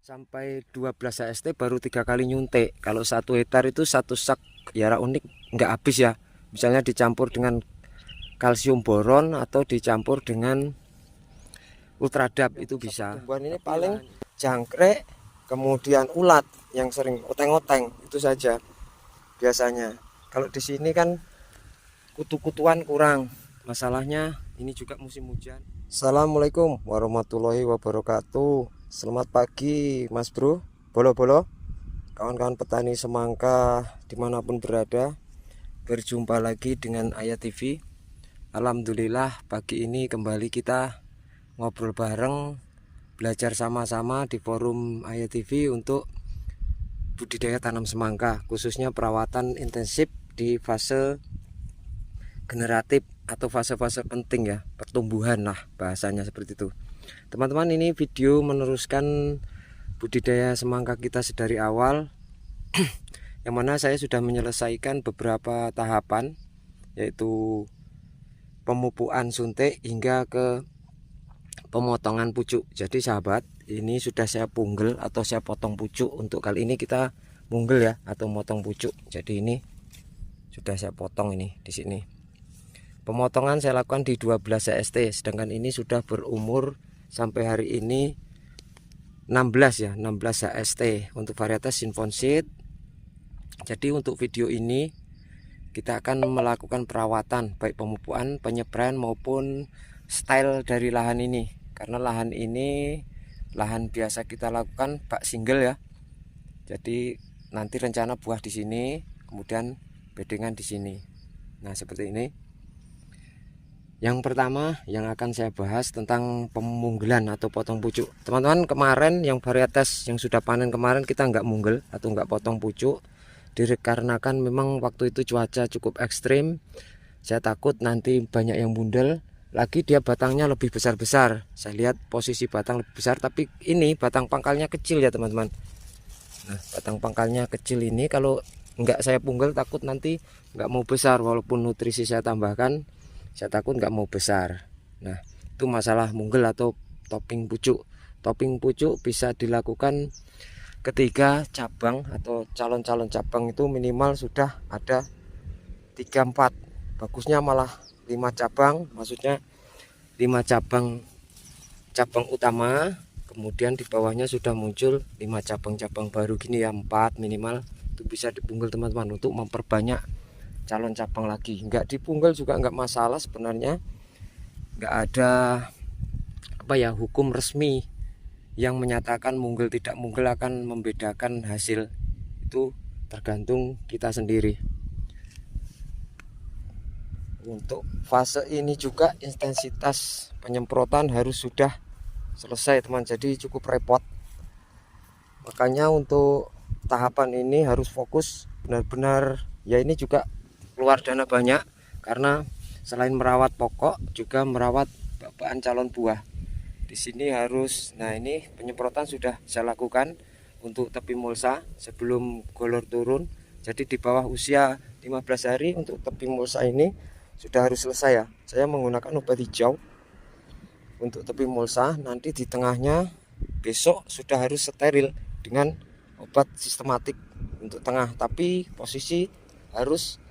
sampai 12 HST baru 3 kali nyuntik. Kalau 1 hektar itu satu sak Yara Unik nggak habis ya. Misalnya dicampur dengan kalsium boron atau dicampur dengan ultradap itu bisa. Tumbuhan ini paling jangkrik, kemudian ulat yang sering oteng-oteng itu saja biasanya. Kalau di sini kan kutu-kutuan kurang. Masalahnya ini juga musim hujan. Assalamualaikum warahmatullahi wabarakatuh. Selamat pagi Mas Bro, bolo-bolo, kawan-kawan petani semangka dimanapun berada. Berjumpa lagi dengan Ayah TV. Alhamdulillah pagi ini kembali kita ngobrol bareng, belajar sama-sama di forum Ayah TV untuk budidaya tanam semangka, khususnya perawatan intensif di fase generatif atau fase-fase penting ya, pertumbuhan lah bahasanya seperti itu. Teman-teman, ini video meneruskan budidaya semangka kita sedari awal yang mana saya sudah menyelesaikan beberapa tahapan, yaitu pemupukan suntik hingga ke pemotongan pucuk. Jadi sahabat, ini sudah saya punggel atau saya potong pucuk. Untuk kali ini kita munggel ya, atau motong pucuk. Jadi ini sudah saya potong ini di sini. Pemotongan saya lakukan di 12 HST, sedangkan ini sudah berumur sampai hari ini 16 ya, 16 HST untuk varietas Sinfonsid. Jadi untuk video ini kita akan melakukan perawatan baik pemupukan, penyebraian maupun style dari lahan ini. Karena lahan ini lahan biasa kita lakukan bak single ya. Jadi nanti rencana buah di sini, kemudian bedengan di sini. Nah, seperti ini. Yang pertama yang akan saya bahas tentang pemunggelan atau potong pucuk. Teman-teman, kemarin yang varietas yang sudah panen kemarin kita nggak munggel atau nggak potong pucuk, dikarenakan memang waktu itu cuaca cukup ekstrim. Saya takut nanti banyak yang bundel. Lagi dia batangnya lebih besar-besar. Saya lihat posisi batang lebih besar, tapi ini batang pangkalnya kecil ya teman-teman. Nah, batang pangkalnya kecil ini kalau nggak saya punggel takut nanti nggak mau besar, walaupun nutrisi saya tambahkan. Saya takut nggak mau besar. Nah, itu masalah munggel atau topping pucuk. Topping pucuk bisa dilakukan ketika cabang atau calon-calon cabang itu minimal sudah ada 3-4. Bagusnya malah 5 cabang, maksudnya 5 cabang utama, kemudian di bawahnya sudah muncul 5 cabang-cabang baru gini ya, 4 minimal. Itu bisa dipunggel teman-teman untuk memperbanyak calon cabang lagi. Nggak dipunggal juga nggak masalah sebenarnya, nggak ada hukum resmi yang menyatakan munggel tidak munggel akan membedakan hasil. Itu tergantung kita sendiri. Untuk fase ini juga intensitas penyemprotan harus sudah selesai teman, jadi cukup repot. Makanya untuk tahapan ini harus fokus benar-benar ya, ini juga keluar dana banyak karena selain merawat pokok juga merawat babakan calon buah. Di sini harus, nah ini penyemprotan sudah saya lakukan untuk tepi mulsa sebelum golor turun. Jadi di bawah usia 15 hari untuk tepi mulsa ini sudah harus selesai ya. Saya menggunakan obat hijau untuk tepi mulsa, nanti di tengahnya besok sudah harus steril dengan obat sistematik untuk tengah, tapi posisi harus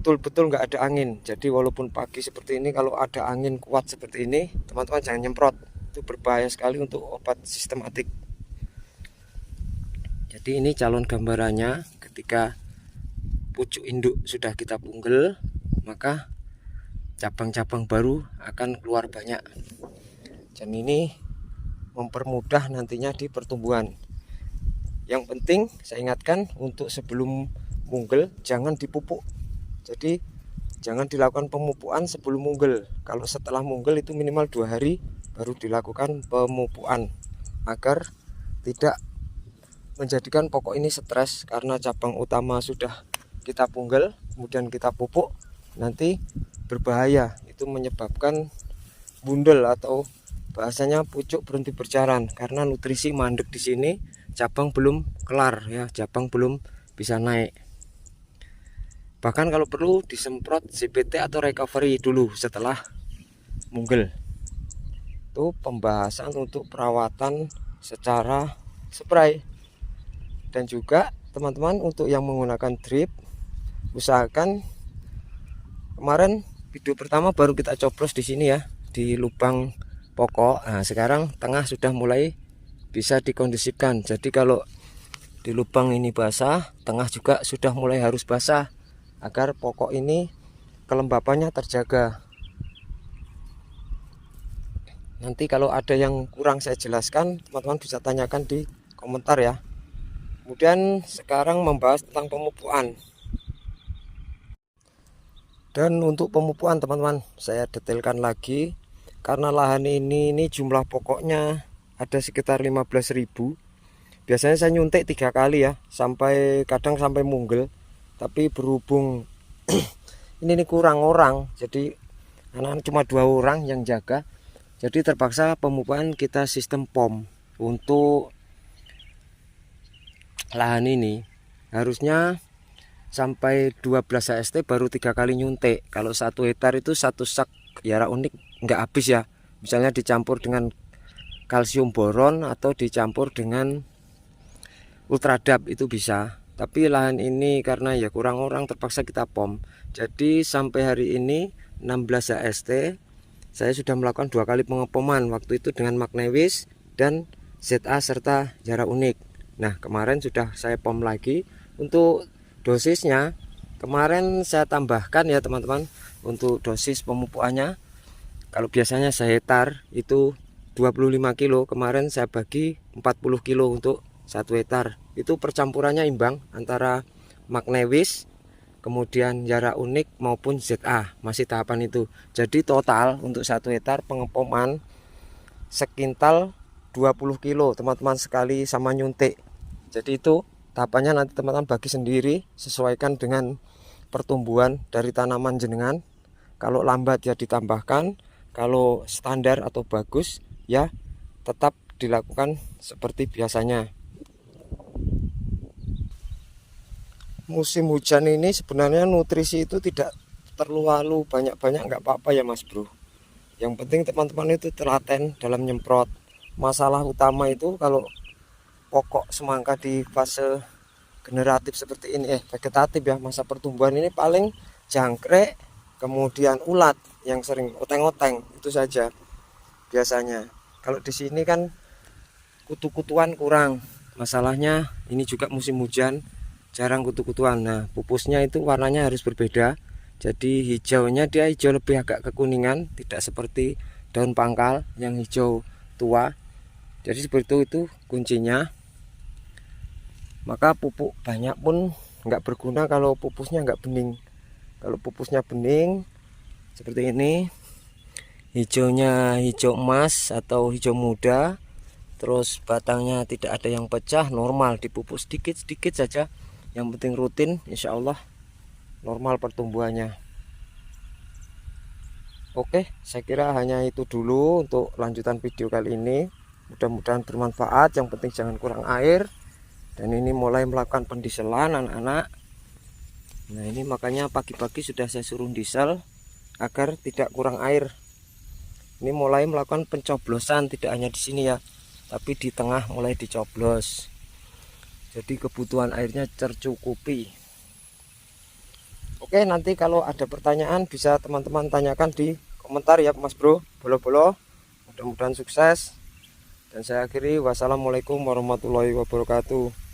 betul-betul nggak ada angin. Jadi walaupun pagi seperti ini, kalau ada angin kuat seperti ini, teman-teman jangan nyemprot, itu berbahaya sekali untuk obat sistematik. Jadi ini calon gambarannya ketika pucuk induk sudah kita punggel, maka cabang-cabang baru akan keluar banyak, dan ini mempermudah nantinya di pertumbuhan. Yang penting saya ingatkan, untuk sebelum munggel jangan dipupuk. Jadi jangan dilakukan pemupukan sebelum munggel. Kalau setelah munggel itu minimal 2 hari baru dilakukan pemupukan, agar tidak menjadikan pokok ini stres. Karena cabang utama sudah kita punggel kemudian kita pupuk, nanti berbahaya. Itu menyebabkan bundel atau bahasanya pucuk berhenti berjalan, karena nutrisi mandek di sini, cabang belum kelar ya, cabang belum bisa naik. Bahkan kalau perlu disemprot CPT atau recovery dulu setelah munggel. Itu pembahasan untuk perawatan secara spray. Dan juga teman-teman untuk yang menggunakan drip, usahakan kemarin video pertama baru kita coblos di sini ya, di lubang pokok. Nah, sekarang tengah sudah mulai bisa dikondisikan. Jadi kalau di lubang ini basah, tengah juga sudah mulai harus basah agar pokok ini kelembapannya terjaga. Nanti kalau ada yang kurang saya jelaskan, teman-teman bisa tanyakan di komentar ya. Kemudian sekarang membahas tentang pemupukan. Dan untuk pemupukan teman-teman, saya detailkan lagi. Karena lahan ini jumlah pokoknya ada sekitar 15.000. Biasanya saya nyuntik 3 kali ya, kadang sampai munggel. Tapi berhubung ini kurang orang, jadi anak cuma 2 orang yang jaga. Jadi terpaksa pemupukan kita sistem pom. Untuk lahan ini harusnya sampai 12 HST baru 3 kali nyuntik. Kalau 1 hektar itu 1 sak Yara Unik nggak habis ya. Misalnya dicampur dengan kalsium boron atau dicampur dengan ultradap itu bisa. Tapi lahan ini karena ya kurang orang, terpaksa kita pom. Jadi sampai hari ini 16 HST saya sudah melakukan 2 kali pengepoman, waktu itu dengan Magnewis dan ZA serta Yara Unik. Nah, kemarin sudah saya pom lagi. Untuk dosisnya kemarin saya tambahkan ya teman-teman. Untuk dosis pemupukannya, kalau biasanya sehektar itu 25 kilo, kemarin saya bagi 40 kilo untuk 1 hektar. Itu percampurannya imbang antara Magnewis, kemudian Yara Unik maupun ZA, masih tahapan itu. Jadi total untuk 1 hektar pengepoman sekintal 20 kilo teman-teman sekali sama nyuntik. Jadi itu tahapannya nanti teman-teman bagi sendiri, sesuaikan dengan pertumbuhan dari tanaman jenengan. Kalau lambat ya ditambahkan, kalau standar atau bagus ya tetap dilakukan seperti biasanya. Musim hujan ini sebenarnya nutrisi itu tidak terlalu banyak-banyak, nggak apa-apa ya Mas Bro. Yang penting teman-teman itu telaten dalam nyemprot. Masalah utama itu kalau pokok semangka di fase generatif seperti ini, vegetatif ya, masa pertumbuhan ini paling jangkrik, kemudian ulat yang sering oteng-oteng, itu saja biasanya. Kalau di sini kan kutu-kutuan kurang. Masalahnya ini juga musim hujan, jarang kutu-kutuan. Nah, pupusnya itu warnanya harus berbeda. Jadi hijaunya dia hijau lebih agak kekuningan, tidak seperti daun pangkal yang hijau tua. Jadi seperti itu kuncinya. Maka pupuk banyak pun nggak berguna kalau pupusnya nggak bening. Kalau pupusnya bening seperti ini, hijaunya hijau emas atau hijau muda, terus batangnya tidak ada yang pecah, normal, dipupuk sedikit-sedikit saja, yang penting rutin, insya Allah normal pertumbuhannya. Oke, saya kira hanya itu dulu untuk lanjutan video kali ini. Mudah-mudahan bermanfaat, yang penting jangan kurang air. Dan ini mulai melakukan pendiselan anak-anak. Nah, ini makanya pagi-pagi sudah saya suruh diesel agar tidak kurang air. Ini mulai melakukan pencoblosan, tidak hanya di sini ya, tapi di tengah mulai dicoblos. Jadi kebutuhan airnya tercukupi. Oke, nanti kalau ada pertanyaan bisa teman-teman tanyakan di komentar ya Mas Bro, bolo-bolo. Mudah-mudahan sukses. Dan saya akhiri, wassalamualaikum warahmatullahi wabarakatuh.